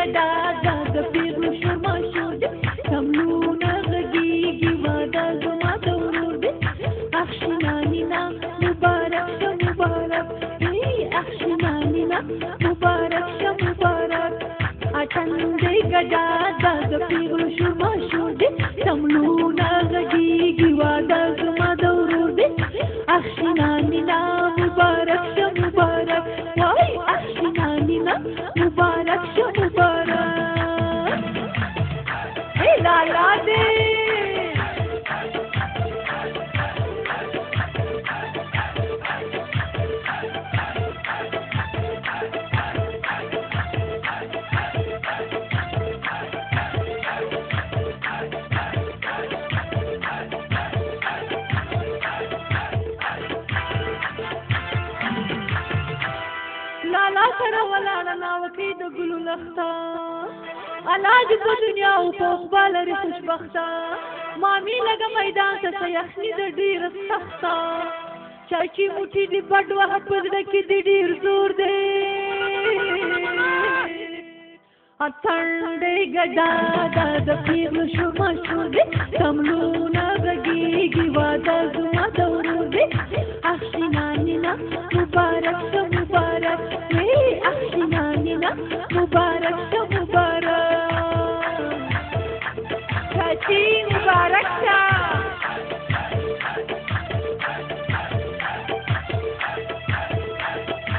ګډا دا د پیغلو شور ماشور دی کملونه غږیږي واده زما د ورور دی اخشي نانینا مبارک شه مبارک اخشي نانینا مبارک شه مبارک اټن دی ګډا دا د پیغلو شور ماشور دی کملونه غږیږي واده زما د ورور دی اخشي نانینا مبارک شه مبارک وای اخشي نانینا مبارک شه مبارک ای لالا دې لالا سره ولاړه ناوکۍ د ګلو لخته الله دې په دنیا او په عقبا لري خوشبخته مامي لږه میدان ته څه یخني د ډېره سخته چاچي موټي دې بډ وهه په زړه کې دې ډېر زور دی اتڼ دی ګډا دا د پیغلو شور ماشور دی کملونه غږیږي واده زما د ورور دی اخشي نانینا مبارک شه مبارک